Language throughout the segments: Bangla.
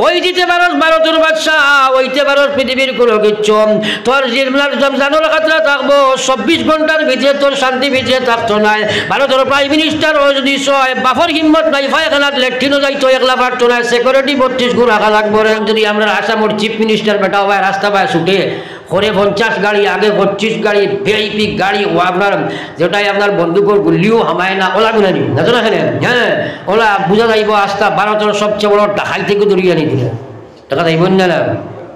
ওই দিতে পারস ভারতের বাদশাহ, ওইতে পারস পৃথিবীর কোনো কিচ্ছু, তোর জিরমার জানোর খাতরা থাকবো 24 ঘন্টার ভিতরে তোর শান্তি ভিতরে থাকতো নাই। ভারতের প্রাইম মিনিস্টার যদি সয় বাফর হিম্মত নাই, ফায়খানাত লেট্রিনও যাইতো একলা পারতো না, সিকিউরিটি 32 গুণ রাখা লাগবো। যদি আমরা আসামর চিফ মিনিস্টার বেটা হয় রাস্তা পায় ছুটে করে 50 গাড়ি, আগে 25 গাড়ি ভিআইপি গাড়ি, ও আপনার যেটাই আপনার বন্দুকর গুলিও হামায় না, ওলা গুলা নিন না তো না। হ্যাঁ, ওলা বুঝা যাইব আস্তা ভারতের সবচেয়ে বড় ডাকাই থেকে দরিয়া নিয়ে দিলে টাকা যাইব না।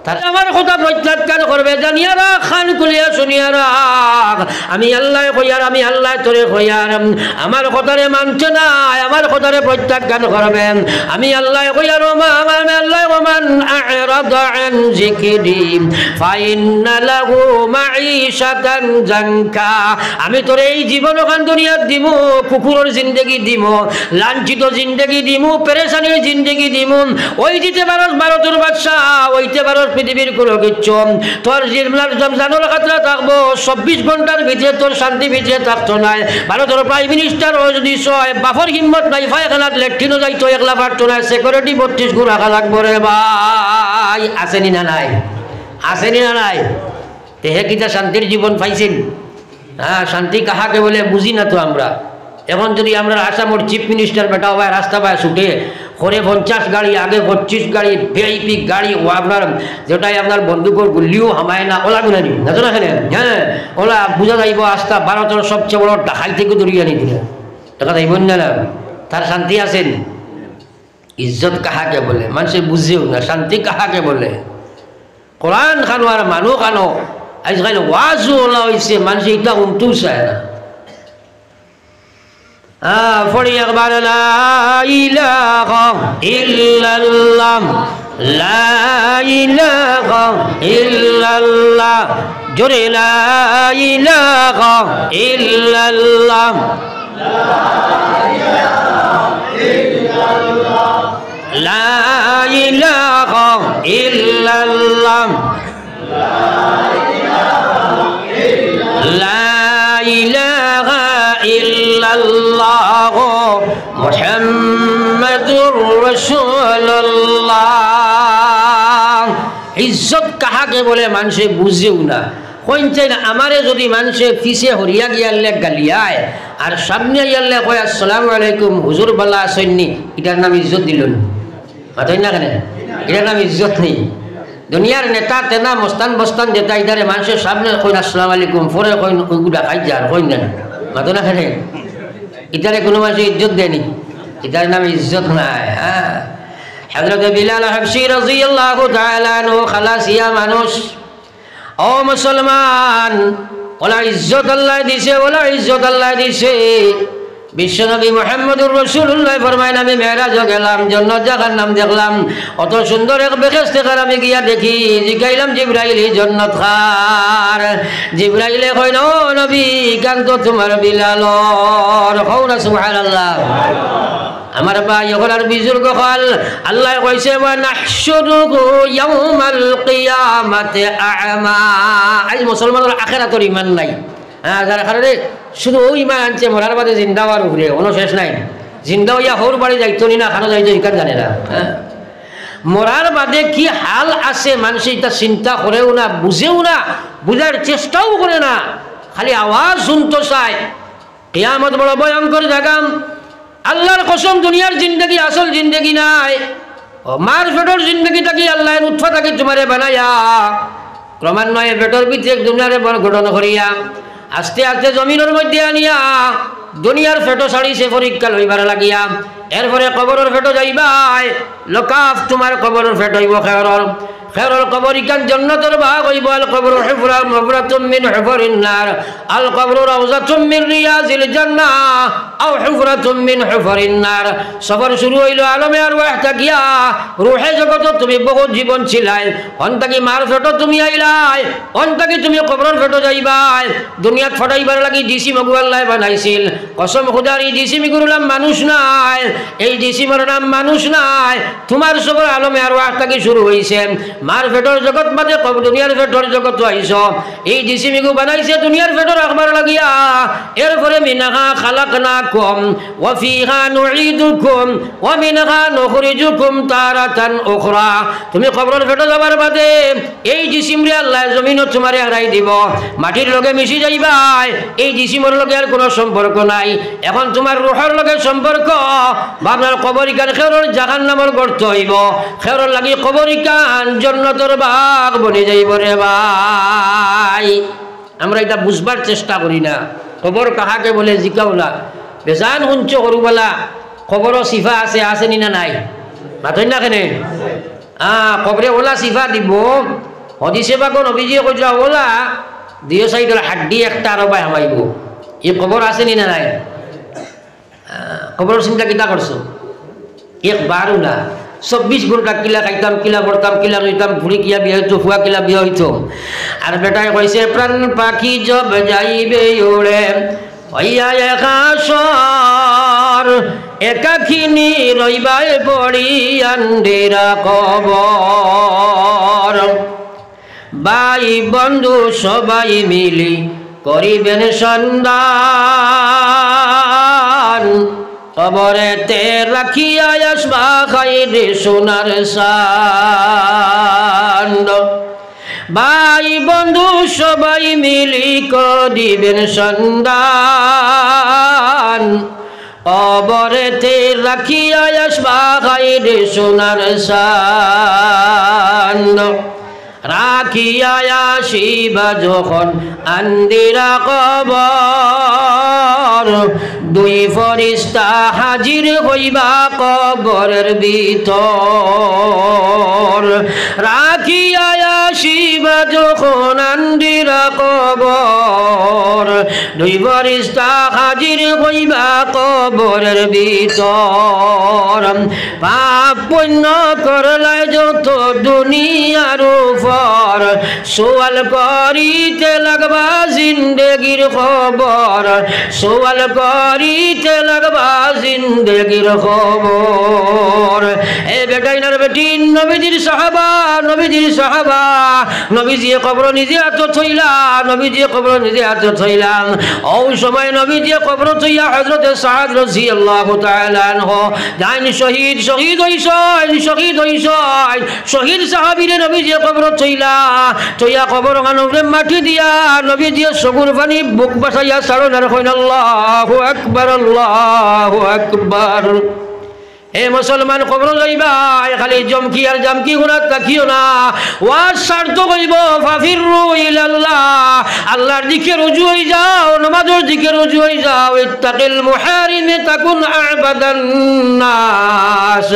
তারা আমার কথা প্রত্যাখ্যান করবে, জানিয়া রাখ, খান খুলিয়া শুনিয়া রাখ, আমি আল্লাহ কইয়ার, আমি আল্লাহ তোরে কইয়ার, আমার কথারে মানছে না, আমার কথারে প্রত্যাখ্যান করবেন। আমি আল্লাহ কইয়ার, আমার আল্লাহ ওমান আ'রাদা আন যিকরি ফাইন্না লাহু মাঈশাতান জানকা, আমি তোরে এই জীবন ওখান দুনিয়াত দিমু, কুকুরের জিন্দেগি দিমু, লাঞ্ছিত জিন্দেগি দিমু, পেরেশানির জিন্দেগি দিমু। ওই দিতে পারস ভারতের বাদশাহ, ওইতে পারস পৃথিবীর কোনো কিচ্ছু, তোর জিরমার জানোর খাতরা থাকবো 24 ঘন্টার ভিতরে তোর শান্তি ভিতরে থাকতো নাই। ভারতের প্রাইম মিনিস্টার যদি সয় বাফর হিম্মত নাই, ফায়খানাত লেট্রিনও যাইতো একলা পারতো না, সিকিউরিটি 32 গুণ রাখা লাগবো রে ভাই। আসেনি না নাই? আসেনি না নাই? তেহে কিটা শান্তির জীবন পাইছেন? হ্যাঁ, শান্তি কাহাকে বলে বুঝি না তো আমরা। এখন যদি আমরা আসামর চিফ মিনিস্টার বেটা হয় রাস্তা পায় ছুটে করে 50 গাড়ি, আগে 25 গাড়ি ভিআইপি গাড়ি, ও আপনার যেটাই আপনার বন্দুকর গুলিও হামায় না, ওলা গুলা নিন না তো না। হ্যাঁ, ওলা বুঝা যাইব আস্তা ভারতের সবচেয়ে বড় ডাকাই থেকে দরিয়া নিয়ে দিলে টাকা যাইব না। তার শান্তি আছেন? ইজ্জত কাহাকে বলে মানুষে বুঝেও না, শান্তি কাহাকে বলে। কোরআন খানো আর মানুষ খানো, আজকাল ওয়াজও ওলা হয়েছে, মানুষ এটা উন্টু চায় না। পড়ি একবার লা ইলাহা ইল্লাল্লাহ, লা ইলাহা ইল্লাল্লাহ, জোরে লা ইলাহা ইল্লাল্লাহ, লা ইলাহা ইল্লাল্লাহ, লা ইলাহা ইল্লাল্লাহ মুহাম্মাদুর রাসূলুল্লাহ। ইজ্জত কাহাকে বলে মানুষে বুঝেও না। কইন চাই না আমারে যদি মানুষে পিছে হরিয়া গিয়ালে গালিয়ায় আর সামনে গিয়ালে কয় আসসালামু আলাইকুম হুজুর বালা আসেননি, এটার নাম ইজ্জত দিলেন? মাথায় না কেন? এটার নাম ইজ্জত নেই। দুনিয়ার নেতা তেনা মস্তান বস্তান যেটা ইধারে মানুষের সামনে কইন আসসালামু আলাইকুম, পরে কইন ওইগুলা খাই যার কইন না, মাথা না খেলে ইটারে কোনো মানুষের ইজ্জত দেয়নি, এটার নাম ইজ্জত নাই। হ্যাঁ, হযরত বিলাল হাবশী রাদিয়াল্লাহু তাআলা আনহু খালাসিয়া মানুষ। ও মুসলমান, ওলা ইজ্জত আল্লাহ দিছে, ওলা ইজ্জত আল্লাহ দিছে। বিশ্বনবী মুহাম্মদুর রাসূলুল্লাহ ফরমায়েন, আমি মেরাজে গেলাম, জান্নাত জাহান্নাম দেখলাম, অত সুন্দর এক বেহেশতের আমি গিয়া দেখি, জিগাইলাম জিবরাইল এই জান্নাত খার। জিবরাইলে কইল, ও নবী গান তো তোমার বিলালর, কও না সুবহানাল্লাহ। আমার ভাই ওখানে বুজুর্গ হল, আল্লাহ কইছে ওয়া নাহশুরুহু ইয়াউমাল কিয়ামাতি আ'মা। আজ মুসলমানের আখিরাতের ঈমান নাই। হ্যাঁ, যারা খারে শুধু ওই ইমান আনছে, মরার বাদে জিন্দা হওয়ার উপরে কোনো শেষ নাই। জিন্দা হইয়া হোর বাড়ি যাইতো না, খানো যাইতো ইকান জানে না। হ্যাঁ, মরার বাদে কি হাল আছে মানুষ এটা চিন্তা করেও না, বুঝেও না, বুঝার চেষ্টাও করে না, খালি আওয়াজ শুনতে চায়। কিয়ামত বড় ভয়ঙ্কর জায়গা। আল্লাহর কসম, দুনিয়ার জিন্দগি আসল জিন্দগি নাই। মার পেটর জিন্দগিটা কি আল্লাহ উৎফা থাকি তোমারে বানাইয়া ক্রমান্বয়ে পেটর ভিতরে দুনিয়ারে বড় ঘটনা করিয়া আস্তে আস্তে জমিনের মধ্যে আনিয়া দুনিয়ার ফেটো ছাড়িছে পরীক্ষা লইবার লাগিয়া। এরপরে কবরের ফেটো যাইবাই, লোকাফ তোমার কবরের ফেটো হইব খেরর, খেরর কবর ইকান জান্নাতের ভাগ হইব। আল কবর হুফরা মাবরাতুম মিন হুফরিন নার, আল কবর রাউজাতুম মিন রিয়াজিল জান্নাহ আও হুফরাতুম মিন হুফরিন নার। সফর শুরু হইল আলমে আরওয়াহ তাকিয়া, রূহে জগত তুমি বহুত জীবন ছিলাই, অন্তাকি মার ফেটো তুমি আইলাই, অন্তাকি তুমি কবরের ফেটো যাইবাই। দুনিয়াত ফটাইবার লাগি জিসিম আল্লাহ বানাইছিল। কসম খুদার এই জিসিম গুরুলাম মানুষ নাই, এই জিসিমের নাম মানুষ নাই। তোমার সবর আলমে আরওয়াহ তাকি শুরু হইছে। মার পেটর জগৎ মাঝে দুনিয়ার পেটর জগৎ আইস এই জিসিমিগু বানাইছে দুনিয়ার পেটর রাখবার লাগিয়া এরপরে মিনহা খালাকনাকুম ওয়া ফিহা নুঈদুকুম ওয়া মিনহা নুখরিজুকুম তারাতান উখরা তুমি কবরের পেটে যাবার বাদে এই জিসিমরে আল্লাহ জমিনত তোমারে হারাই দিব মাটির লগে মিশি যাইবাই এই জিসিমর লগে আর কোনো সম্পর্ক নাই এখন তোমার রূহের লগে সম্পর্ক আপনার কবরিকান খেরর জাহান্নামের গর্ত হইব খেরর লাগি কবরিকান জান্নাতের বাগ বনে যাইব রে ভাই আমরা এটা বুঝবার চেষ্টা করি না কবর কাহাকে বলে জিকাও না বেজান শুনছ সৰুবেলা কবরও সিফা আছে আছে নি না নাই মাথই না কেনে কবরে ওলা সিফা দিব হদিসে বাক নবীজিয়ে কৈছিল ওলা দুই সাইডের হাড্ডি একটা আরো বাই হামাইব এই কবর আছে নি না নাই কবর চিন্তা কিতা করছো একবারও না 24 ঘন্টা কিলা খাইতাম কিলা করতাম কিলা রইতাম ঘুরি কিয়া বিয়া হইতো ফুয়া কিলা বিয়া হইতো আর বেটাই কইছে প্রাণ পাখি জব যাইবে ওড়ে হইয়া একাশর একাখিনি রইবাই পড়ি আন্ডেরা কবর ভাই বন্ধু সবাই মিলি করিবেন সন্ধান কবরেতে রাখিয়া আসবা খাইরে সোনার সান্ড ভাই বন্ধু সবাই মিলি করিবেন সন্ধান কবরেতে রাখিয়া আসবা খাইরে সোনার সান্ড রাখিয়া আসিবা যখন আন্দিরা কবর দুই ফরিস্তা হাজির হইবা কবরের ভিতর রাখিয়া আসিবা যখন আন্দিরা কবর দুই ফরিস্তা হাজির হইবা কবরের ভিতর পাপ পুণ্য করলাই যত দুনিয়ার উপর সওয়াল করিতে লাগবা জিন্দেগির খবর সওয়াল করিতে লাগবা জিন্দেগির খবর এ বেটাইনার বেটি নবীজির সাহাবা নবীজিয়ে কবর নিজে হাতে থইলা নবীজিয়ে কবর নিজে হাতে থইলাম ওই সময় নবীজিয়ে কবর থইয়া হযরত সাদ রাদিয়াল্লাহু তাআলা আনহু জান শহীদ শহীদ সাহাবীরে নবীজিয়ে কবর থইলা তইয়া কবর গানরে মাটি দিয়া নবীজিয়ে সগুর পানি বুক বাসাইয়া সারনার কইন আল্লাহু আকবার এ মুসলমান কবর যাইবা খালি জমকি আর জামকি গুনাত তাকিও না ওয়াজ সার্থ কইব ফাফিরু ইলাল্লাহ আল্লাহর দিকে রুজু হই যাও নামাজের দিকে রুজু হই যাও ইত্তাকিল মুহারিম তাকুন আবাদান নাস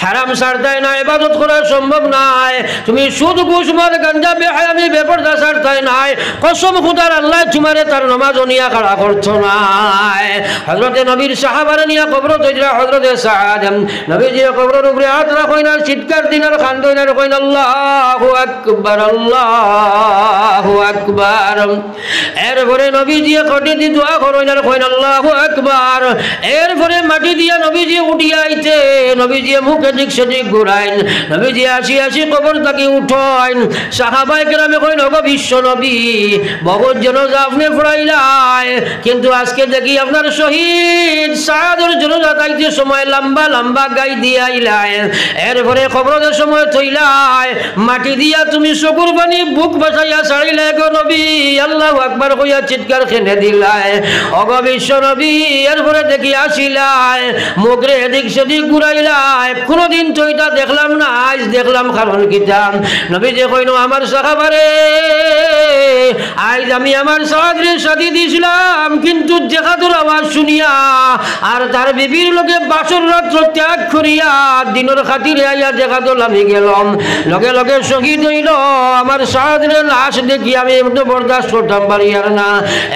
হারাম সারতাই না ইবাদত করা সম্ভব নাই তুমি সুদ ঘুষ মদ গাঞ্জা বেহায়ামি বেপরদা সারতাই নাই কসম খোদার আল্লাহ তোমারে তার নামাজ নিয়া খাড়া করছো নাই হযরতে নবীর সাহাবারে নিয়া কবর তৈরা হযরতে সাদ নবীজি কবরের উপরে হাত রাখইন আর চিৎকার দিন আর খান্দইন আর কইন আল্লাহু আকবার এরপরে নবীজি কটি দি দোয়া করইন আর কইন আল্লাহু আকবার এরপরে মাটি দিয়া নবীজি উঠিয়া আইতে নবীজি মুখে দিক সেদিক ঘুরাইন নবীজি আসি কবর থেকে উঠাইন সাহাবায়ে কেরামে কইন ওগো বিশ্ব নবী বহুত জনজা আপনি ফুরাইলাই কিন্তু আজকে দেখি আপনার শহীদ সাদের জনজা তাইতে সময় লম্বা গাই দিয়া আইলাই এরপরে কবরের সময় থইলাই মাটি দিয়া তুমি চকুর পানি বুক বাসাইয়া ছাড়িলে গো নবী আল্লাহু আকবার কইয়া চিৎকার খেনে দিলাই ওগো বিশ্ব নবী এরপরে দেখি আসিলাই মুখরে এদিক সেদিক ঘুরাইলাই কোনদিন তো এটা দেখলাম না আজ দেখলাম কারণ কিতা নবী যে কইনো আমার সাহাবারে আজ আমি আমার সাহাবরে সাথী দিছিলাম কিন্তু দেখাতুর আওয়াজ শুনিয়া আর তার বিবির লোকে বাসর রাত্র ত্যাগ করিয়া দিনের খাতিরে আইয়া দেখা দল আমি গেলাম লগে লগে শহীদ হইল আমার সাহাদের লাশ দেখি আমি একটু বরদাস্ত করতাম পারি আর না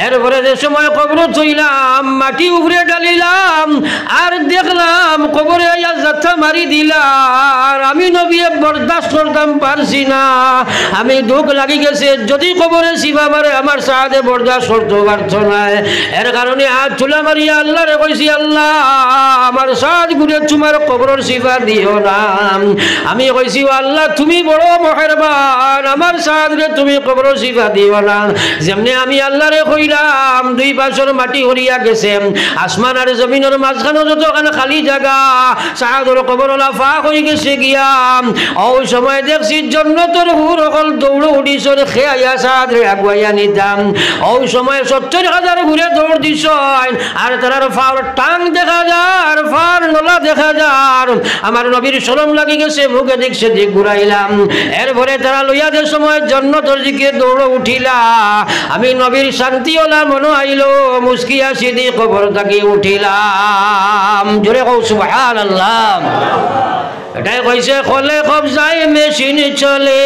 এরপরে যে সময় কবর থইলাম মাটি উপরে ডালিলাম আর দেখলাম কবরে আইয়া যাত্রা মারি দিলাম আমি নবী বরদাস্ত করতাম পারছি না আমি দুঃখ লাগি গেছে যদি কবরে শিবা মারে আমার সাহাদে বরদাস্ত করতে পারত না এর কারণে হাত তুলা মারিয়া আল্লাহরে কইছি আল্লাহ আমার সাহাদ ঘুরে তোমার কবরের সিফা দিও না। আমি কইছি আল্লাহ তুমি বড় মেহেরবান, আমার সাদরে তুমি কবরের সিফা দিও না। যেমনি আমি আল্লাহরে কইলাম, দুই পাশের মাটি হরিয়া গেছে, আসমান আর জমিনের মাঝখানে যতখানে খালি জায়গা, সাদর কবর লাফাক হয়ে গেছে গিয়া। ওই সময় দেখছি জন্নতর হুর অকল দৌড় উঠিছর খেয়াইয়া সাদরে আগুয়াইয়া নিতাম। ওই সময় 70,000 ঘুরে দৌড় দিছ, আর তার ফার টাং দেখা যার, ফার নলা দেখা যার। আমার নবীর শরম লাগি গেছে, মুখে দেখছে দিক ঘুরাইলাম। এরপরে তারা লইয়া যে সময় জন্নতর দিকে দৌড় উঠিলা, আমি নবীর শান্তি ওলা মনে আইল, মুস্কিয়া সিদি কবর থাকি উঠিলাম। জোরে কও সুবহানাল্লাহ। এটাই কইছে খলে কবজায় মেশিন চলে,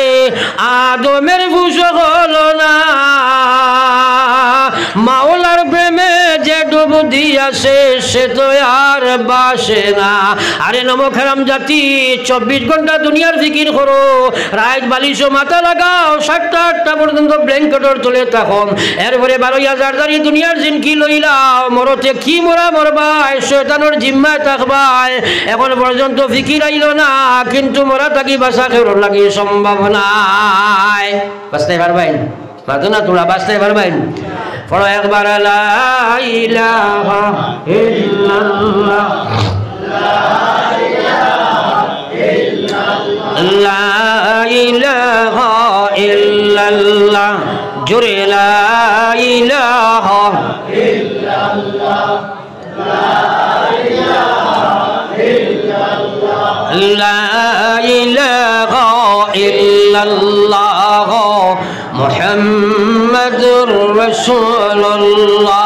আদমের ভুষ হলো না, মাওলার প্রেমে যে ডুব দিয়াছে সে তো আর বাসে না। আরে নমখারাম জাতি, 24 ঘন্টা দুনিয়ার ফিকির করো, রাত বালিশও মাথা লাগাও, 7টা-8টা পর্যন্ত ব্ল্যাঙ্কেটর তুলে থাকো। এরপরে 12,000 দাঁড়িয়ে দুনিয়ার জিনকি লইলাও, মরতে কি মরা মরবাই, শয়তানোর জিম্মায় থাকবাই। এখন পর্যন্ত ফিকির আইল না, কিন্তু মরা থাকি বাসা খেরোর লাগি সম্ভব নাই। বাঁচতে পারবেন? বাঁচো না তোরা, বাঁচতে পারবেন? পড়ো একবার লা ইলাহা ইল্লাল্লাহ, লা ইলাহা ইল্লাল্লাহ, জোরে লা ইলাহা ইল্লাল্লাহ, লা ইলাহা ইল্লাল্লাহ মুহাম্মাদুর রাসূলুল্লাহ।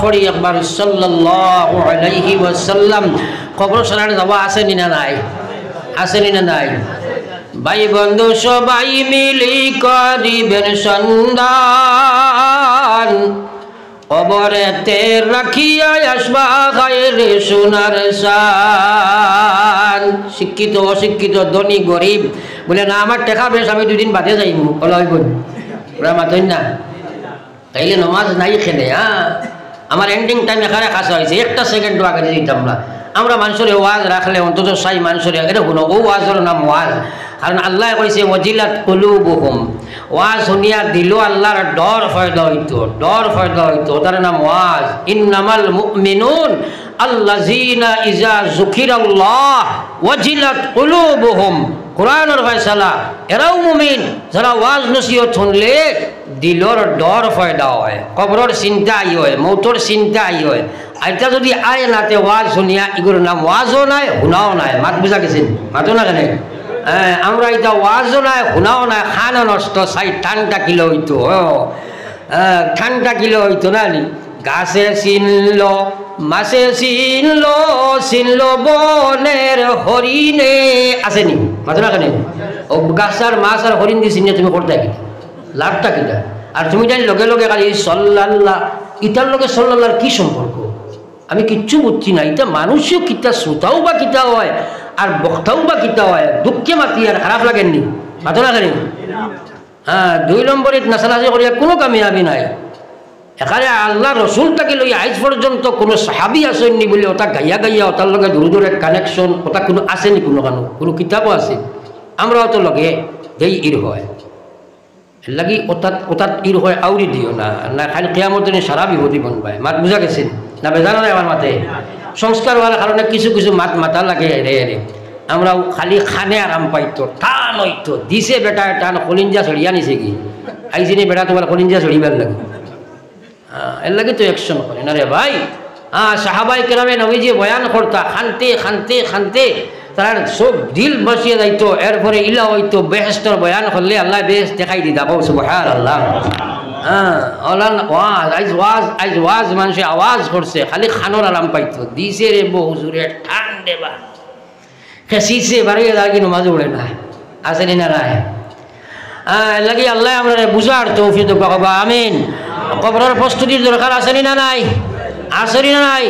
পড়ি একবার সাল্লাল্লাহু আলাইহি ওয়াসাল্লাম। কবরস্থানে যাওয়া আছে না নাই? আছে না নাই? ভাই বন্ধু সবাই মিলি করিবেন সন্ধান, কবরেতে রাখিয়া আসবা গায়ে সোনার সান। শিক্ষিত অশিক্ষিত, ধনী গরিব বলে না আমার টেকা বেশ, আমি 2 দিন বাদে যাইব, ওলা হইব ওরা মাতই না। তাইলে নমাজ নাই খেলে। আমার এন্ডিং টাইম এখানে কাছে হয়েছে, 1টা সেকেন্ড আগে দিতাম না। আমরা মানুষের ওয়াজ রাখলে অন্তত 6 মানুষের এটা শুনো, ও ওয়াজের নাম ওয়াজ। কারণ আল্লাহ কইছে ওয়াজিলাত কুলুবুহুম, ওয়াজ শুনিয়া দিল আল্লাহর ডর ফয়দা হইতো, ডর ফয়দা হইতো, তার নাম ওয়াজ। ইন্নামাল মুমিনুন আল্লাযিনা ইযা যুকিরাল্লাহ ওয়াজিলাত কুলুবুহুম, কোরআনের ফয়সালা। এরাও মুমিন যারা ওয়াজ নসিহত শুনলে দিলর ডর ফয়দা হয়, কবরের চিন্তা আই হয়, মৌতর চিন্তা আই হয়। আইটা যদি আয় নাতে ওয়াজ শুনিয়া, এগুলোর নাম ওয়াজও নাই শুনাও নাই। মাত বুঝা গেছেন? মাতো না কেন? আমরা এটা ওয়াজও নাই শুনাও নাই, খানা নষ্ট, 60 কিলো হইতো, ঠান্ডা কিলো হইতো না নি। গাছে চিনল মাছে চিনল, চিনল বনের হরিণে, আসেনি? মাতো না কেন? ও গাছ আর মাছ আর হরিণ দিয়ে চিনিয়ে তুমি করতে কি লাভটা কিটা? আর তুমি জানি লগে লগে খালি সল্লাল্লাহ, ইটার লগে সল্লাল্লাহর কি সম্পর্ক? আমি কিচ্ছু বুঝছি না। এটা মানুষও কিতা, শ্রোতাও বা কিতা হয়, আর বক্তাও বা কিতা হয়। দুঃখে মাতি আর খারাপ লাগেননি? মাতো না কেন? 2 নম্বরে নাচানাচি করিয়া কোনো কামিয়াবি নাই। এখানে আল্লাহ রসুলটাকে লই আজ পর্যন্ত কোনো সাহাবি আসেননি বলে ওটা গাইয়া গাইয়া ওটার লগে দূর কানেকশন ওটা কোনো আসেনি, কোনো কিতাবও আছে। আমরাও তো লগে যেই ইর হয় লাগি ওটাত ইর হয়, আউরি দিও না, না খালি কেয়ামত সারা বিভূতি বনবাই। মাত বুঝা গেছেন না? বেজানো নাই আমার মাতে। সংস্কার হওয়ার কারণে কিছু কিছু মাথা লাগে এরে এরে। আমরাও খালি খানে আরাম পাইতো, টান হইতো, দিছে বেটা টান, কলিঞ্জা ছড়িয়া নিছে কি আইসিনি বেটা তোমার কলিঞ্জা ছড়িবার লাগে। এর লাগে তো অ্যাকশন করে না রে ভাই। সাহাবাই কেরামে নবীজি বয়ান করতা, খানতে খানতে খানতে তার সব দিল বসিয়ে যাইতো। এরপরে ইলা হইতো বেহেস্টর বয়ান করলে আল্লাহ বেহেস্ট দেখাই দিতা। সুবহানাল্লাহ। আইজ ওয়াজ মানুষে আওয়াজ করছে, খালি খানোর আরাম পাইতো, দিছে রে বউ হুজুরে ঠান দেবা খেসিছে বাড়িয়ে দাঁড়িয়ে নমাজ উড়ে না, আসেনি না নাই? লাগি আল্লাহ আমরা বুঝার তৌফিক দাও, আমিন। কবরের প্রস্তুতির দরকার আসেনি না নাই? আসেনি না নাই?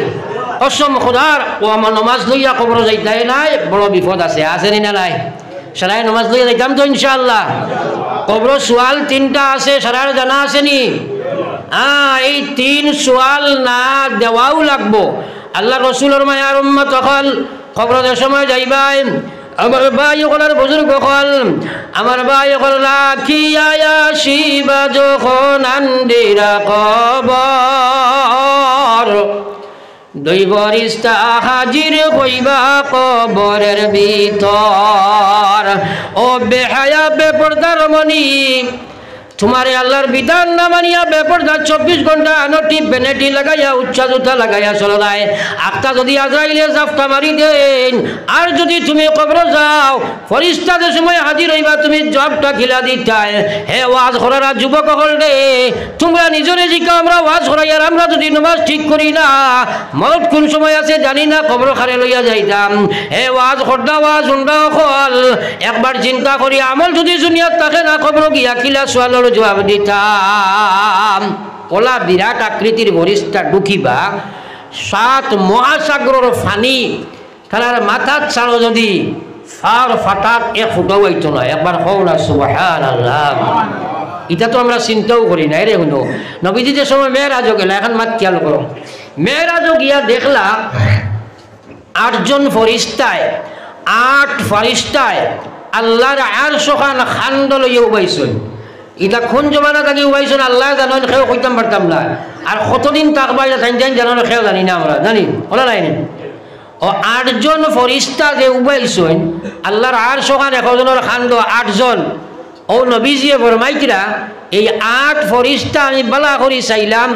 কসম খোদার, ও আমার নমাজ লইয়া কবর যাইতাই নাই, বড় বিপদ আছে। আসেনি না নাই? সারাই নমাজ লইয়া যাইতাম তো ইনশাআল্লাহ। কবর সোয়াল 3টা আছে, সারার জানা আসেনি? এই 3 সোয়াল না দেওয়াও লাগবো। আল্লাহ রসুলের মায়ার উম্মত হল খবরের সময় যাইবাই আমার ভাই হলার বুজুর্গ হল আমার ভাই হল রাখিয়া আসিবা যখন আন্দিরা কবর দুই ফেরেশতা হাজির হইবা কবরের ভিতর ও বেহায়া বেপরদার মনি তোমারে আল্লাহর বিধান না মানিয়া বেপরদা 24 ঘন্টা আনটি বেনেটি লাগাইয়া উচ্চা জুতা লাগাইয়া চলায় আত্মা যদি আজরাইলে জাফটা মারি দেন আর যদি তুমি কবর যাও ফেরেশতাদের সময় হাজির হইবা তুমি জবটা খিলা দিতাই হে ওয়াজ করারা যুবক হল রে তোমরা নিজরে জিকা আমরা ওয়াজ করাই আর আমরা যদি নামাজ ঠিক করি না মত কোন সময় আছে জানি না কবর খারে লইয়া যাইতাম হে ওয়াজ করদা ওয়াজ উন্ডা হল একবার চিন্তা করি আমল যদি দুনিয়া থাকে না কবর গিয়া খিলা সোয়াল জবাব দিতাম ওলা বিরাট আকৃতির ফেরেশতা ঢুকিবা 7 মহাসাগরের ফানি তার মাথার ছাড়ো যদি ফার ফাটাক এক ফুটাও হইতো না একবার হও না সুবহানাল্লাহ এটা তো আমরা চিন্তাও করি না রে শুনো নবীজি যে সময় মেয়েরাজও গেল এখন মাত খেয়াল করো মেয়েরাজও গিয়া দেখলা 8 জন ফেরেশতায় 8 ফেরেশতায় আল্লাহর আরশ খান খান্দ লইয়া উবাইছেন এটা কোন জমানা থাকি উবাইছেন আল্লাহ জানেন কেউ কইতাম পারতাম না আর কতদিন থাকবা এটা জান জানানো কেউ জানি না আমরা জানি বলা নাই ও 8 জন ফেরেশতা যে উবাইছেন আল্লাহর আরশ খান একজনের খান্দ 8 জন ও নবীজিয়ে ফরমাইতিরা এই 8 ফেরেশতা আমি বলা করি চাইলাম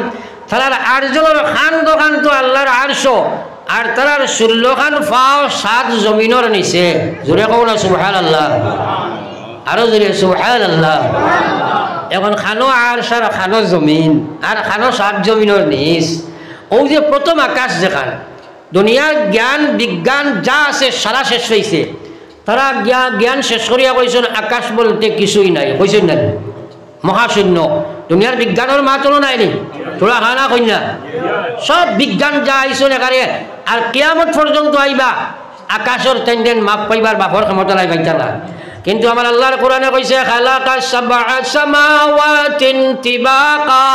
তার 8 জনের খান্দ খান্দ আল্লাহর আরশ আর তার 16 খান পাও 7 জমিনের নিচে জোরে কও না সুবহানাল্লাহ আরো জোরে সুবহানাল্লাহ এখন খানো আর সার খানো জমিন আর খানো 7 জমিনের নিচ ও যে প্রথম আকাশ যেখান দুনিয়ার জ্ঞান বিজ্ঞান যা আছে সারা শেষ হয়েছে তারা জ্ঞান শেষ করিয়া কইছেন আকাশ বলতে কিছুই নাই কইছেন না মহাশূন্য দুনিয়ার বিজ্ঞানের মাত্র নাই নি তোরা খানা কইনা সব বিজ্ঞান যা আইছেন একারে আর কিয়ামত পর্যন্ত আইবা আকাশের তেন মাপ পাইবার বাপর ক্ষমতা নাই পাইতা না কিন্তু আমার আল্লাহর কোরআনে কইছে খালাকাস সাবআ সামাওয়াতিন তিবাকা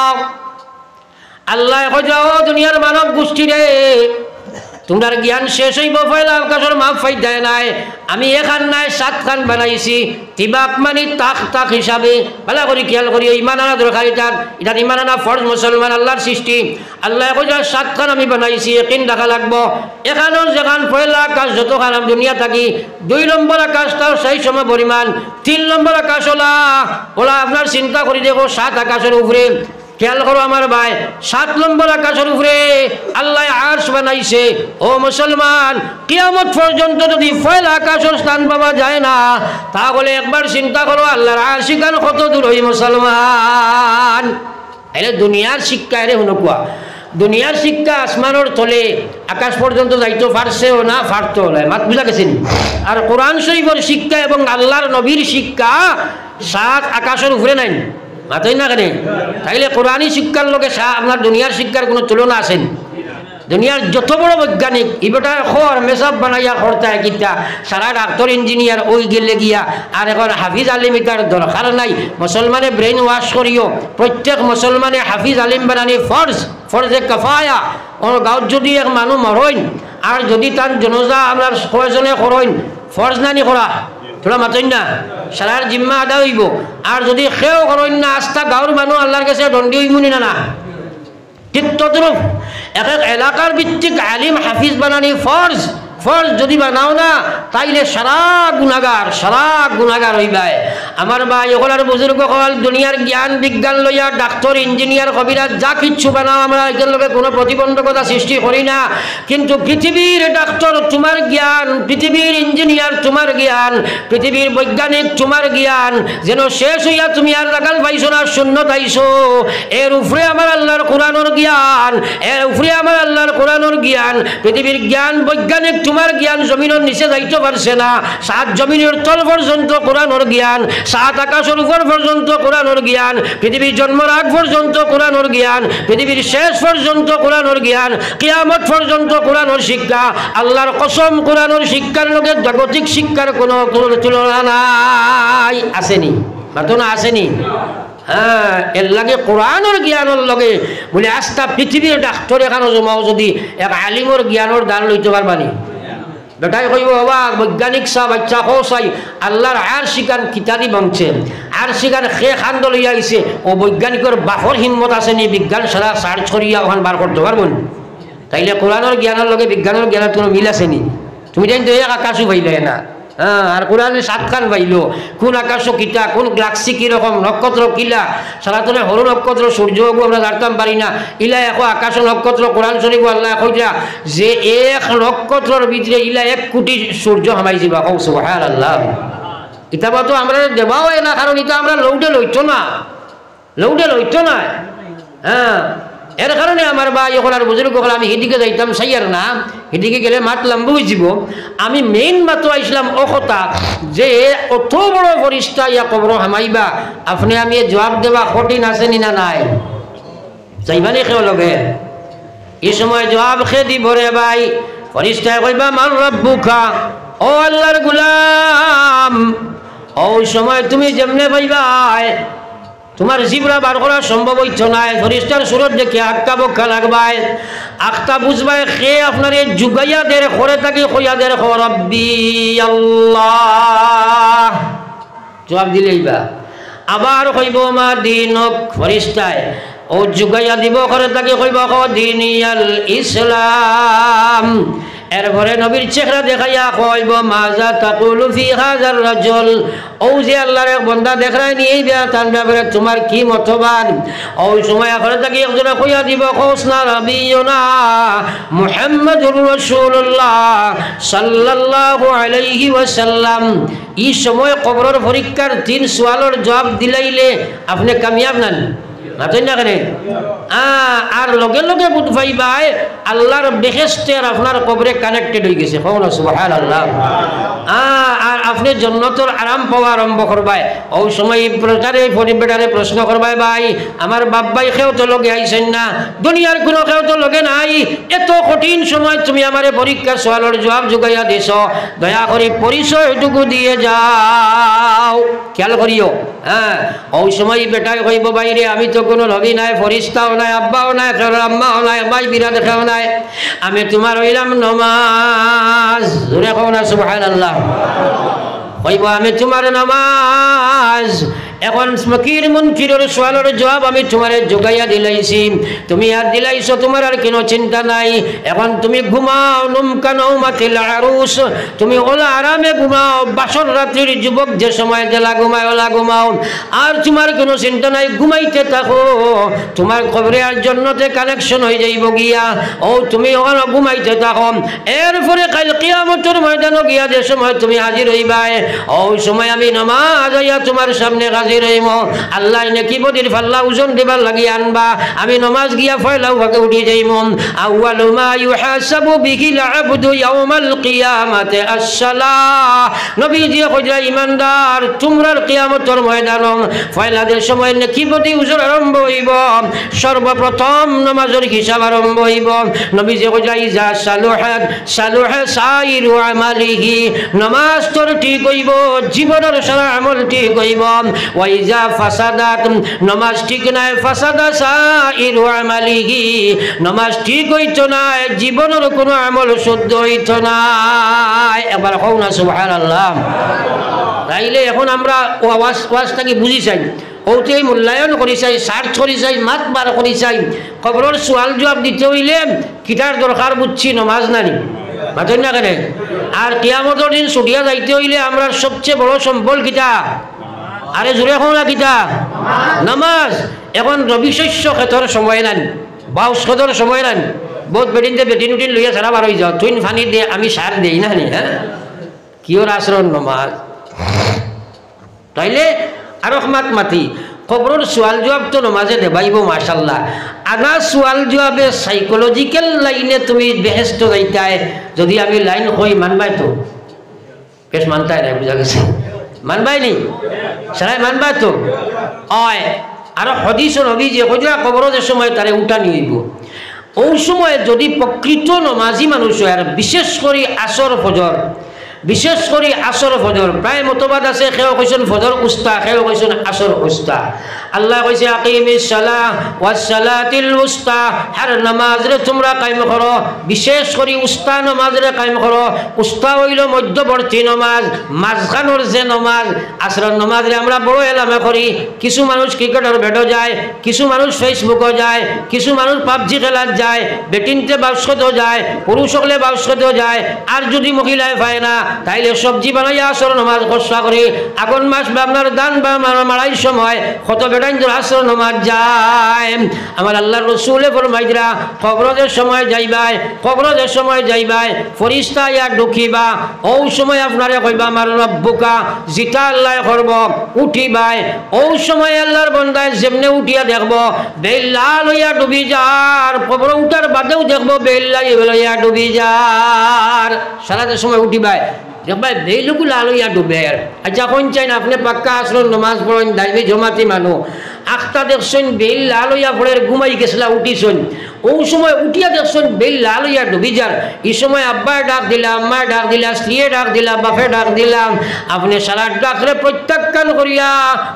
আল্লাহ কইজাও দুনিয়ার মানব গোষ্ঠী রে তোমার জ্ঞান শেষ হইব পয়লা আকাশের মাপ পাই দেয় নাই আমি এখান নাই 7 খান বানাইছি তিবাক মানে তাক তাক হিসাবে ভালো করি খেয়াল করি ইমান আনা দরকার এটা ইমান আনা ফরজ মুসলমান আল্লাহর সৃষ্টি আল্লাহ কইছে 7 খান আমি বানাইছি ইয়াকিন রাখা লাগবো এখানের যেখান পয়লা আকাশ যতখান দুনিয়া থাকি 2 নম্বর আকাশ তার সেই সময় পরিমাণ 3 নম্বর আকাশ ওলা আপনার চিন্তা করি দেখো 7 আকাশের উপরে খেয়াল করো আমার ভাই 7 নম্বর আকাশের উপরে আল্লাহ আরশ বানাইছে ও মুসলমান কিয়ামত পর্যন্ত যদি পয়লা আকাশের স্থান পাওয়া যায় না তাহলে একবার চিন্তা করো আল্লাহর আরশ কান কত দূর হই মুসলমান এলে দুনিয়ার শিক্ষা এরে হুনকুয়া দুনিয়ার শিক্ষা আসমানের তলে আকাশ পর্যন্ত যাইতো পারছেও না পারতো না মাত বুঝা গেছেন আর কোরআন শরীফের শিক্ষা এবং আল্লাহর নবীর শিক্ষা 7 আকাশের উপরে নাই মাতই না কেন তাইলে কোরআনী শিক্ষার লোকে আপনার দুনিয়ার শিক্ষার কোনো তুলনা আছেন দুনিয়ার যত বড় বৈজ্ঞানিক ইবেটার খর মেসাব বানাইয়া খরতায় কিতা সারা ডাক্তার ইঞ্জিনিয়ার ওই গেলে গিয়া আর এখন হাফিজ আলিম এটার দরকার নাই মুসলমানে ব্রেন ওয়াশ করিও প্রত্যেক মুসলমানে হাফিজ আলিম বানানি ফরজে কাফায়া ওর গাঁৱত যদি এক মানুষ মরইন আর যদি তার জনজা আপনার কয়জনে করইন ফরজ নানি করা তোরা মাতইন না সারার জিম্মা আদা হইব আর যদি সেও করেন না আস্থা গাঁৱৰ মানুষ আল্লাহর কাছে দণ্ডি হইমুনি না ঠিক তদ্রুপ এক এক এলাকার ভিত্তিক আলিম হাফিজ বানানি ফরজ যদি বানাও না তাইলে সারা গুণাগার হইবাই আমার ভাই ওগুলার বুজুর্গ হল দুনিয়ার জ্ঞান বিজ্ঞান লইয়া ডাক্তার ইঞ্জিনিয়ার কবিরাজ যা কিচ্ছু বানাও আমরা এদের লোকে কোনো প্রতিবন্ধকতা সৃষ্টি করি না কিন্তু পৃথিবীর ডাক্তার তোমার জ্ঞান পৃথিবীর ইঞ্জিনিয়ার তোমার জ্ঞান পৃথিবীর বৈজ্ঞানিক তোমার জ্ঞান যেন শেষ হইয়া তুমি আর লাগাল পাইছো না শূন্য পাইছো এর উপরে আমার আল্লাহর কোরআনের জ্ঞান পৃথিবীর জ্ঞান বৈজ্ঞানিক তোমার জ্ঞান জমিনের নিচে যাইতে পারছে না 7 জমিনের তল পর্যন্ত কোরআনের জ্ঞান 7 আকাশের উপর পর্যন্ত কোরআনের জ্ঞান পৃথিবীর জন্মের আগ পর্যন্ত কোরআনের জ্ঞান পৃথিবীর শেষ পর্যন্ত কোরআনের জ্ঞান কিয়ামত পর্যন্ত কোরআনের শিক্ষা আল্লাহর কসম কোরআনের শিক্ষার লগে জাগতিক শিক্ষার কোনো তুলনা নাই আসেনি মাতো না আসেনি হ্যাঁ এর লাগে কোরআনের জ্ঞানের লগে বলে আস্থা পৃথিবীর ডাক্তার এখানে জমাও যদি এক আলিমর জ্ঞানের দান লইতে পারবানি বেটাই কইব বাবা বৈজ্ঞানিক সা বাচ্চা হো চাই আল্লাহর আর শিকার কিতারি বাংছে আর শিকার খে খান্দ লইয়া আইছে ও বৈজ্ঞানিকের বাফর হিম্মত আছে নি বিজ্ঞান সারা সার ছড়িয়া ওখান বার করতে পারবেন তাইলে কোরআনের জ্ঞানের লগে বিজ্ঞানের জ্ঞানের কোনো মিল আছে নি তুমি জানি তো এক আকাশও পাইলে না হ্যাঁ আর কোরআনে 7 খান পাইল কোন আকাশ কিতা কোন গ্যালাক্সি কিরকম নক্ষত্র কিলা সারাতনে হরু নক্ষত্র সূর্য আমরা জানতাম পারি না ইলা এক আকাশ নক্ষত্র কোরআন শরীফ আল্লাহ কইরা যে এক নক্ষত্রের ভিতরে ইলা 1 কোটি সূর্য হামাই যাবা ও সুবহানাল্লাহ কিতাবা তো আমরা দেবাও না কারণ এটা আমরা লৌডে লইতো না হ্যাঁ এর কারণে আমার বা এখন আর বুজুর্গ হল আমি হিদিকে যাইতাম সাইয়ার না হিদিকে গেলে মাত লম্ব হয়েছিল আমি মেইন মাতো আইসলাম অকতা যে অত বড় ফরিস্তা ইয়া কবর হামাইবা আপনি আমি জবাব দেওয়া কঠিন আছে না নাই যাইবানি কেউ লগে এই সময় জবাব খে দিব রে ভাই ফরিস্তায় কইবা মান রব্বুকা ও আল্লাহর গোলাম ওই সময় তুমি যেমনে পাইবাই তোমার জিবরা বার করা সম্ভব হইতো না ফরিস্তার সুরত দেখে আক্তা বক্ষা লাগবাই আক্তা বুঝবাই খে আপনার যুগাইয়া দের করে থাকি কইয়া দের রব্বি আল্লাহ জবাব দিলেইবা আবার কইব মা দিনক ফরিস্তায় ও যুগাইয়া দিব করে থাকি কইব দিনিয়াল ইসলাম এরপরে নবীর চেহারা দেখাইয়া কইব মাজা তাকুলু ফি হাযার রাজুল ও যে আল্লাহর এক বান্দা দেখায় নিয়ে বিয়া তার ব্যাপারে তোমার কি মতবাদ ওই সময় করে থাকি একজনে কইয়া দিব কওসনা রাবিয়ুনা মুহাম্মাদুর রাসূলুল্লাহ সাল্লাল্লাহু আলাইহি ওয়াসাল্লাম এই সময় কবরের পরীক্ষার 3 সওয়ালের জবাব দিলাইলে আপনি কামিয়াব নান আর লগে লগে বুঝ পাইবাই আল্লাহর বেহেশতে আর আপনার কবরে কানেক্টেড হয়ে গেছে সুবহানাল্লাহ আর আপনি জান্নাতের আরাম পাওয়া আরম্ভ করবাই ওই সময় প্রকারে পরিবেটারে প্রশ্ন করবাই ভাই আমার বাপ ভাই কেউ তো লগে আইছেন না দুনিয়ার কোনো কেউ তো লগে নাই এত কঠিন সময় তুমি আমারে পরীক্ষা সওয়ালের জবাব জুগাইয়া দিছ দয়া করে পরিচয়টুকু দিয়ে যাও খেয়াল করিও হ্যাঁ ওই সময় বেটাই কইব বাইরে আমি তো কোনো নবী নাই ফরিস্তাও নাই আব্বাও নাই আম্মাও নাই ভাই বিরাট খেও নাই আমি তোমার হইলাম নমাজ জোরে কও না সুবহানাল্লাহ কইব আমি তোমার নামাজ এখন মকির মুনকিরের সওয়ালের জবাব আমি তোমারে জোগাইয়া দিলাইছি তুমি আর দিলাইছো তোমার আর কোনো চিন্তা নাই এখন তুমি ঘুমাও নুমকা নওমাতিল আরুস তুমি ওলা আরামে ঘুমাও বাসর রাত্রির যুবক যে সময় জেলা ঘুমায় ওলা ঘুমাও আর তোমার কোনো চিন্তা নাই ঘুমাইতে থাকো তোমার কবরে আর জান্নাতে কানেকশন হয়ে যাইব গিয়া ও তুমি ওখানে ঘুমাইতে থাকো এরপরে কাল কিয়ামতের ময়দানে গিয়া যে সময় তুমি হাজির হইবা ওই সময় আমি নামাজ আইয়া তোমার সামনে হাজির হইব আল্লাহ নেকি বদির ফাল্লা ওজন দিবার লাগি আনবা আমি নামাজ গিয়া ফয়লাও ভাগে উঠি যাইব আউয়ালু মা ইউহাসাবু বিহিল আবদু ইয়াউমাল কিয়ামাতি আস-সালাহ নবীজি কইরা ইমানদার তোমরার কিয়ামতের ময়দানে ফয়লাদের সময় নেকি বদি ওজন আরম্ভ হইব সর্বপ্রথম নামাজের হিসাব আরম্ভ হইব নবীজি কইরা ইজা সালুহাত সালুহা সাইরু আমালিহি নামাজ তোর ঠিক হইব জীবনের সারা আমল ঠিক হইব ওয়াইজা ফাসাদাত নামাজ ঠিক নাই ফাসাদা সাইরু আমালিহি নামাজ ঠিক হইতো না জীবনের কোনো আমল শুদ্ধ হইতো না একবার কও না সুবহানাল্লাহ তাইলে এখন আমরা ওয়াজটাকে বুঝি চাই ওতেই মূল্যায়ন করি চাই সার্চ করি চাই মাত বার করি চাই খবরের সোয়াল জবাব দিতে হইলে কিতার দরকার বুঝছি নমাজ নানি মাতেন না কেন আর কিয়ামতের দিন ছুটিয়া যাইতে হইলে আমরা সবচেয়ে বড় সম্বল কিতা আরে জোরে কোন না কিতা নামাজ এখন রবি শস্য ক্ষেতর সময় নানি বাউস ক্ষেতর সময় নানি বহুত বেটিনতে বেটিন উঠিন লইয়া সারা বার হয়ে যাও তুই ফানি দে আমি সার দেই না নি হ্যাঁ কিয়র আচরণ নমাজ তাইলে আরো মাত মাতি খবরের সোয়াল জবাব তো নমাজে দেবাইব মাশাল্লাহ আনা সোয়াল জবাবে সাইকোলজিক্যাল লাইনে তুমি বেহেস্ত যাইতায় যদি আমি লাইন কই মানবাই তো কেস মানতাই না বুঝা গেছে মানবাই নি সারাই মানবাই তো হয় আর হদিস নবী যে কইরা কবরের সময় তারে উঠানি হইব ওই সময় যদি প্রকৃত নমাজি মানুষ হয় আর বিশেষ করে আসর ফজর বিশেষ করে আসর ফজর প্রায় মতবাদ আছে কেউ কইছেন ফজর উস্তা কেউ কইছেন আসর উস্তা আল্লাহ কইছে আকিমিস সালাহ ওয়াস সালাতিল উস্তা হর নামাজ রে তোমরা কায়েম করো বিশেষ করে উস্তা নামাজ রে কায়েম করো উস্তা হইল মধ্যবর্তী নামাজ মাঝখানোর যে নামাজ আসর নামাজ রে আমরা বড় এলামে করি কিছু মানুষ ক্রিকেটের বেডো যায় কিছু মানুষ ফেসবুকও যায় কিছু মানুষ পাবজি খেলার যায় বেটিনতে বাউসকতেও যায় পুরুষ হলে বাউসকতেও যায় আর যদি মহিলায় পায় না তাইলে সবজি বানাইয়া আসর নামাজ খসা করে আগুন মাস বা আপনার দান বা মারাইর সময় কত বেটাইন আসর নামাজ যায় আমার আল্লাহর রাসূলে ফরমাইরা কবরের সময় যাইবাই কবরের সময় যাইবাই ফেরেশতা ইয়া ঢুকিবা ওই সময় আপনারে কইবা আমার রব্বুকা জিতা আল্লাহ করব উঠিবাই ওই সময় আল্লাহর বান্দায় যেমনে উঠিয়া দেখব বেল্লা লইয়া ডুবি যার কবর উঠার বাদেও দেখব বেল্লা লইয়া ডুবি যার সারাটা সময় উঠিবাই ভাই বেলুকুল আলোয়া ডুবে আচ্ছা কোন চাই না আপনি পাক্কা আসলেন নমাজ পড়েন দাইবে জমাতি মানুষ আখটা দেখছেন বেল আলোয়া পড়ে ঘুমাই গেছিলা উঠিছেন ওই সময় উঠিয়া দেখছেন বেল আলোয়া ডুবি যার এই সময় আব্বায় ডাক দিলাম আম্মায় ডাক দিলা স্ত্রীয়ে ডাক দিলাম বাপে ডাক দিলাম আপনি সারা ডাকরে প্রত্যাখ্যান করিয়া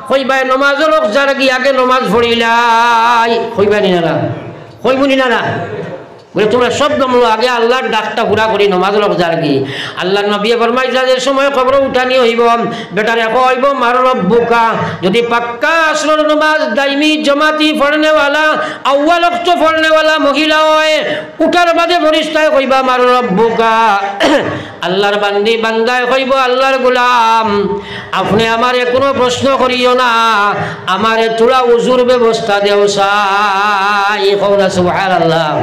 কইবাই নমাজের যার কি আগে নমাজ পড়িলাই কইবাই না কইবনি না বলে তোমরা শব্দ আগে আল্লাহর ডাকটা পুরা করি নমাজ রোজার কি আল্লাহর নবী ফরমাইছেন যে সময় কবর উঠানি হইব বেটারে কইব মার রব্বুকা যদি পাক্কা আসর নমাজ দাইমি জামাতি পড়নে वाला আউয়াল ওয়াক্ত পড়নে वाला মহিলা হয় উঠার বাদে ফেরেশতায় কইবা মার রব্বুকা আল্লাহর বান্দি বান্দায় কইব আল্লাহর গোলাম আপনি আমারে কোনো প্রশ্ন করিও না আমারে তোরা উজুর ব্যবস্থা দেও সাই কওলা সুবহানাল্লাহ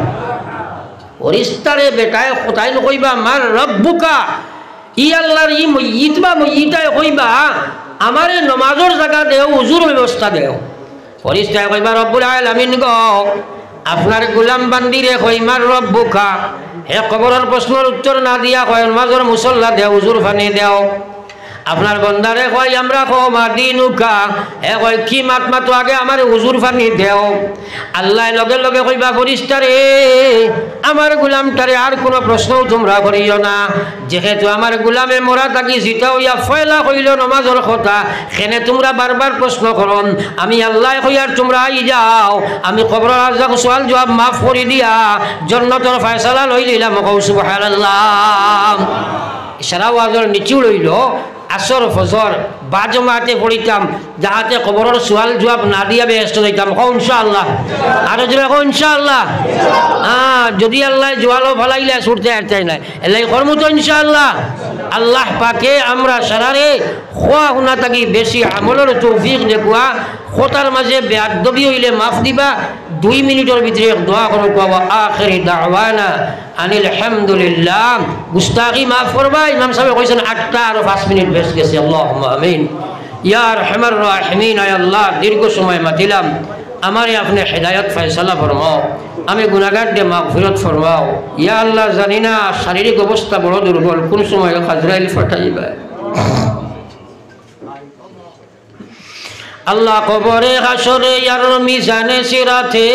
ফেরেশতারে বেটায় কোথায় কইবা মার রব্বুকা ই আল্লাহর ই মইয়িত বা মইয়িতায় কইবা আমারে নামাজের জায়গা দেও উজুর ব্যবস্থা দেও ফেরেশতায় কইবা রব্বুল আলামিন গো আপনার গোলাম বান্দিরে কই মার রব্বুকা হে কবরের প্রশ্নের উত্তর না দিয়া কয় নামাজের মুসল্লা দেও উজুর পানি দেও আপনার বন্দারে কয় আমরা কো মাদিনুকা হে কয় কি মাত আগে আমার হুজুর পানি দেও আল্লাহ লগে লগে কইবা ফেরেশতারে আমার গোলামটারে আর কোনো প্রশ্ন তোমরা করিও না যেহেতু আমার গোলামে মরা থাকি জিতা হইয়া ফয়লা কইল নামাজের কথা খেনে তোমরা বারবার প্রশ্ন করন আমি আল্লাহ কইয়ার তোমরা আই যাও আমি কবরের আযাব সওয়াল জবাব মাফ করে দিয়া জান্নাতের ফয়সালা লই দিলাম কও সুবহানাল্লাহ ইশারা ওয়াজর নিচু লইল আসর ফজর বাজমাতে পড়িতাম যাহাতে কবরের সওয়াল জবাব না দিয়া বেহেশত যাইতাম কও ইনশাআল্লাহ আর যদি কও ইনশাআল্লাহ যদি আল্লাহ জওয়ালো ফলাইলে ছুটতে আরতাই না এলাই করমু তো ইনশাআল্লাহ আল্লাহ পাকে আমরা সারারে খোয়া হুনা থাকি বেশি আমলের তৌফিক দেখুয়া খোতার মাঝে বেয়াদবি হইলে মাফ দিবা 2 মিনিটের ভিতরে দোয়া করো পাওয়া আখিরি দাওয়ানা আনিল হামদুলিল্লাহ গুস্তাগি মাফ করবা ইমাম সাহেব কইছেন 8টা আর 5 মিনিট বেশ গেছে আল্লাহুম্মা আমিন ইয়া আরহামার রাহিমিন আয় আল্লাহ দীর্ঘ সময় মাতিলাম আমারে আপনি হেদায়েত ফয়সালা ফরমাও আমি গুনাহগার দে মাগফিরাত ফরমাও ইয়া আল্লাহ জানি না শারীরিক অবস্থা বড় দুর্বল কোন সময় আজরাইল ফাটাইবা আল্লাহ কবরে হাসরে আর মিজানে সিরাতে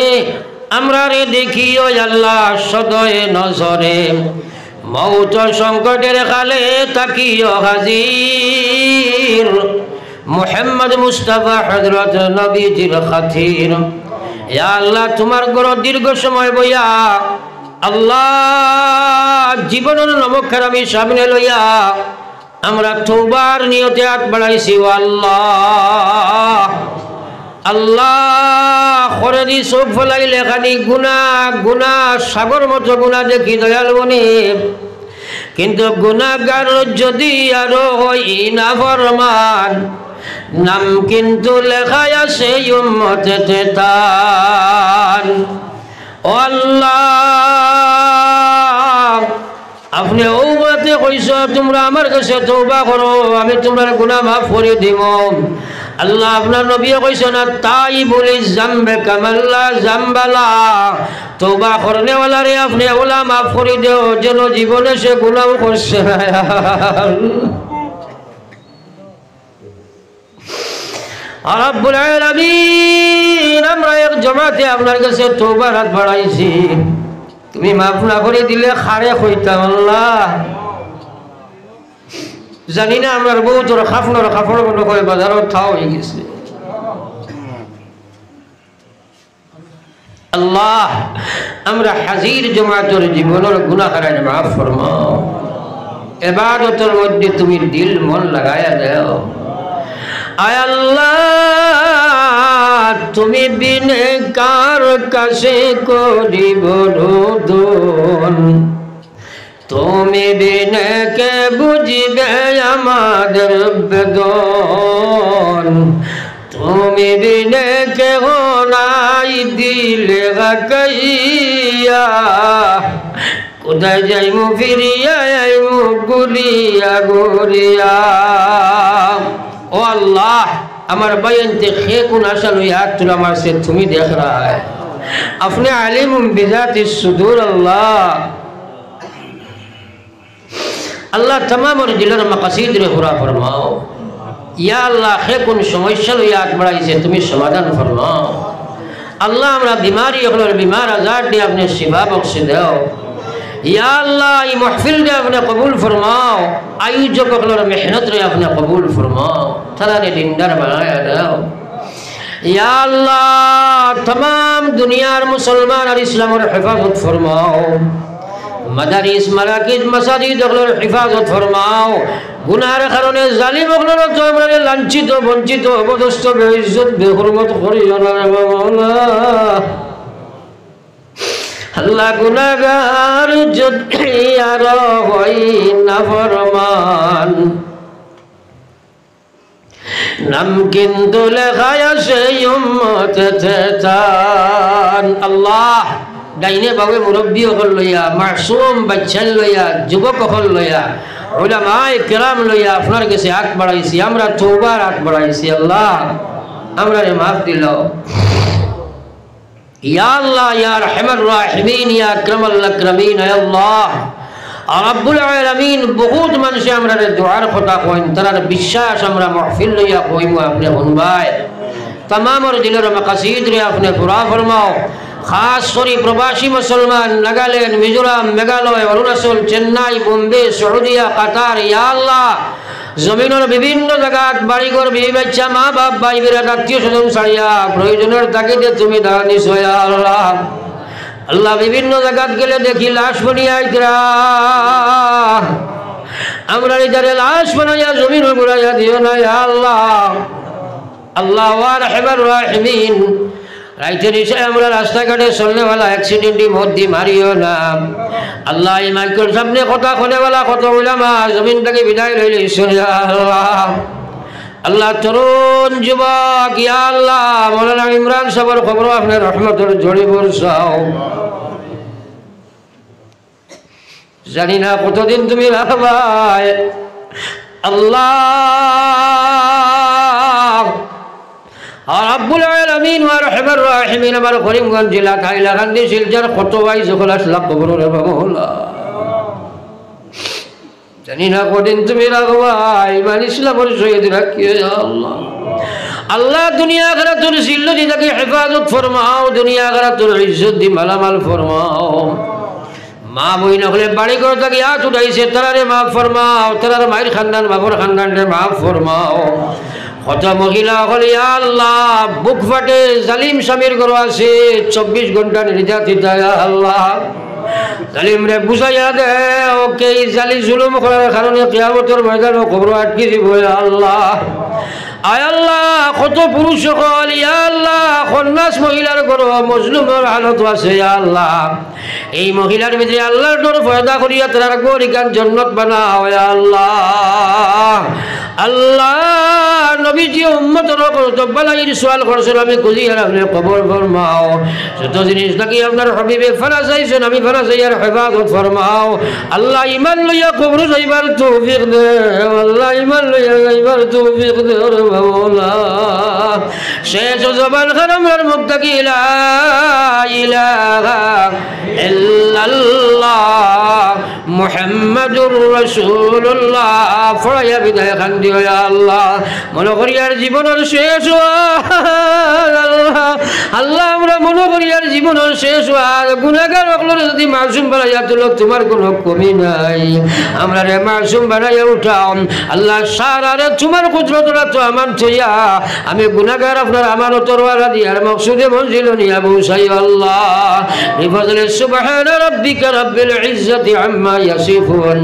আমরা রে দেখিও আল্লাহ সদয়ে নজরে মৌত সংকটের কালে তাকিও হাজির মুহাম্মদ মুস্তাফা হযরত নবীজির খাতির ইয়া আল্লাহ তোমার ঘর দীর্ঘ সময় বইয়া আল্লাহ জীবনের নমক্ষর আমি সামনে লইয়া আমরা তওবার নিয়তে হাত বাড়াইছি আল্লাহ আল্লাহ খরদি চোখ ফলাইলে খালি গুনাহ সাগর মতো গুনাহ দেখি দয়াল বনে কিন্তু গুনাহগার যদি আরো হই না ফরমান নাম কিন্তু লেখা আছে উম্মতেতে তার ও আল্লাহ আপনি ওবাতে কইছো তোমরা আমার কাছে তওবা করো আমি তোমার গুনাহ মাফ করে দিব আল্লাহ আপনার নবী কইছেন তাইবুল যামবে কামাল্লা যামবালা তওবা করনে वाला রে আপনি ওলা মাফ করে দাও যেন জীবনে সে গুনাহ করছে না রব্বুল আলামিন আমরা এক জামাতে আপনার কাছে তওবার হাত বাড়াইছি তুমি মাফ না করে দিলে খারে কইতাম আল্লাহ জানি না আমার বউ তোর খাফনের কাপড় মনে করে বাজারত থাও হয়ে গেছে। আল্লাহ আমরা হাজির জমাতের জীবনের গুনাহ খারাপ মাফ ফরমাও। ইবাদতের মধ্যে তুমি দিল মন লাগায়া দাও। আয় আল্লাহ তুমি বিনে কার কাছে করিব রোদন, তুমি বিনে কে বুঝবে আমাদের বেদন, তুমি বিনে কে নাই দিলে গাইয়া, কোথায় যাইমু ফিরিয়া আইমু গুলিয়া গুরিয়া। ও আল্লাহ আমার বয়ানতে খে কোন আশা লইয়া হাত তুলা মারছে তুমি দেখ রা है, अपने आलिम बिजाति सुदूर अल्लाह। अल्लाह तमाम और दिलर मकासीद रे पूरा फरमाओ। या अल्लाह खे कोन समस्या लइया हाथ बढ़ाइছে তুমি সমাধান ফরমাও। अल्लाह আমরা बीमारी और बीमार आजाद दे अपने शिफा बख्श দাও। या अल्लाह ये महफिल ने अपने कबूल फरमाओ, आयोजक और मेहनत रे अपने कबूल फरमाओ, थरा ने दीनदार बनाया दाओ। या अल्लाह तमाम दुनियार मुसलमान और इस्लाम और हिफाजत फरमाओ, मदारिस मराकिज मसाजिद और हिफाजत फरमाओ। गुनाहर कारणে জালিম और জবরে লাঞ্ছিত বঞ্চিত অবদস্ত বেইজ্জত বেহুরমত করিও না রে মাওলা। अल्लाह गुनाहगार যদি আর হই না ফরমান, নাম কিন্তু লেখায় সেই উম্মতে তান। আল্লাহ ডাইনে বাবে মুরব্বী হল লইয়া, মাসুম বাচ্চা লইয়া, যুবক হল লইয়া, উলামায়ে কেরাম লইয়া আপনার কাছে হাত বাড়াইছি, আমরা তওবার হাত বাড়াইছি। আল্লাহ আমরা মাফ দিলাও। या अल्लाह या रहमान राहिमीन या अकरमल अकरमीन या अल्लाह रब्बुल आलमीन बहुत मन से हमरा रे दुआर खता कोइन तरार विश्वास हमरा महफिल लइया कोइमु अपने हुनबाय तमाम और दिलर मकासीद रे अपने पूरा फरमाओ। खास करी प्रवासी मुसलमान नागालैंड, मिजोरम, मेघालय, अरुणाचल, चेन्नई, बम्बे, सऊदिया, कतार, या अल्लाह जमीनर विभिन्न जगत बाड़ीघर बिबी बाच्चा मा बाप भाई बेरा आत्मीय स्वजन छाड़िया प्रयोजनेर तागिदे तुमी दान दिছো या अल्लाह। अल्लाह विभिन्न जगत गेले देखी लाश बनिया आइतरा, আমরা ইদারে লাশ বানাইয়া জমিন ঘুরাইয়া দিও না या अल्लाह। अल्लाह ওয়া রাহমান রাহিমিন রাইতের এসে আমরা রাস্তাঘাটে চলনেওয়ালা অ্যাক্সিডেন্টে মত দি মারিও না। আল্লাহ এই মাইকের সামনে কথা কনেওয়ালা কত উলামা জমিন থেকে বিদায় লইলে ইয়া আল্লাহ। আল্লাহ তরুণ যুবক ইয়া আল্লাহ মৌলানা ইমরান সাহেবের খবর আপনি রহমতের ঝড়ি বর্ষাও। জানি না কতদিন তুমি রাখবাই আল্লাহ। रब्बुल आलमीन व रहमान राहिमीन আমার করিমগঞ্জ জেলা কাইলাকান্দি শিলচর কত ভাই জখলাস লাখ কবরের মাওলা। জানি না কদিন তুমি রাখবাই ইমান ইসলামের শহীদ রাখিও ইয়া আল্লাহ। আল্লাহ দুনিয়া আখিরাতের জিল্লতি তাকে হেফাজত ফরমাও, দুনিয়া আখিরাতের ইজ্জত দি মালামাল ফরমাও। মা বইন হলে বাড়ি ঘর থেকে হাত উঠাইছে তারারে মাফ ফরমাও, তারার মায়ের খানদান বাবুর খানদানরে মাফ ফরমাও। কত মহিলা হল ইয়া আল্লাহ বুক ফাটে জালিম স্বামীর ঘর আছে 24 ঘন্টা নির্যাতিত ইয়া আল্লাহ। জালিম রে বুঝাইয়া দে ওকে জালি জুলুম করার কারণে কিয়ামতের ময়দানে কবর আটকে দিব ইয়া আল্লাহ। আয় আল্লাহ কত পুরুষ হল ইয়া আল্লাহ খন্নাস মহিলার ঘর মজলুমের হালত আছে ইয়া আল্লাহ। এই মহিলার ভিতরে আল্লাহর ডর পয়দা করিয়া তার গরিকান জান্নাত বানাও ইয়া আল্লাহ। আল্লাহ নবীজি উম্মতের কর্তব্যলাইর সওয়াল করছেন আমি খুঁজি আর আপনি কবর ফরমাও। যত জিনিস নাকি আপনার হাবিবে ফরাজ আইছেন আমি ফরাজ আর হেফাজত ফরমাও। আল্লাহ ঈমান লইয়া কবর যাইবার তৌফিক দে, আল্লাহ ঈমান লইয়া যাইবার তৌফিক দে রে মাওলা। শেষ জবান খারামের মুক্তাকি লা ইলাহা ইল্লাল্লাহ মুহাম্মাদুর রাসূলুল্লাহ ফড়াইয়া বিদায় খান দিও ইয়া আল্লাহ। মনে করি আর জীবনের শেষ আল্লাহ আল্লাহ আমরা মনে করি আর জীবনের শেষ আর গুনাহগার হকলের যদি মাসুম বানাইয়া তুলো তোমার কোনো কমি নাই। আমরা রে মাসুম বানাইয়া উঠাও আল্লাহ সারারে তোমার কুদরতরা তো আমার থইয়া আমি গুনাহগার আপনার আমানতের ওয়ালা দিয়ার মকসুদে মঞ্জিল নিয়া পৌঁছাই আল্লাহ। বিফজলি সুবহানা রাব্বিকা রাব্বিল ইজ্জাতি আম্মা ইয়াসিফুন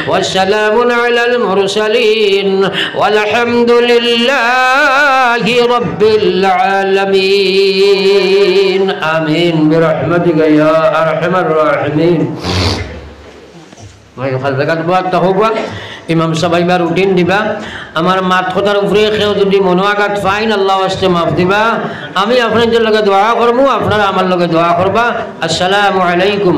ওয়া সালামুন আলাল মুরসালিন ওয়ালহামদুলিল্লাহি রাব্বিল আলামিন। আমিন বিরহমাতিকা ইয়া আরহামার রাহিমিন। ইমাম সাহেব এবার রুটিন দিবা। আমার মাত কথার উপরে কেউ যদি মনোয়াঘাত ফাইন আল্লাহ আস্তে মাফ দিবা। আমি আপনাদের লগে দোয়া করবো, আপনারা আমার লগে দোয়া করবা। আসসালামু আলাইকুম।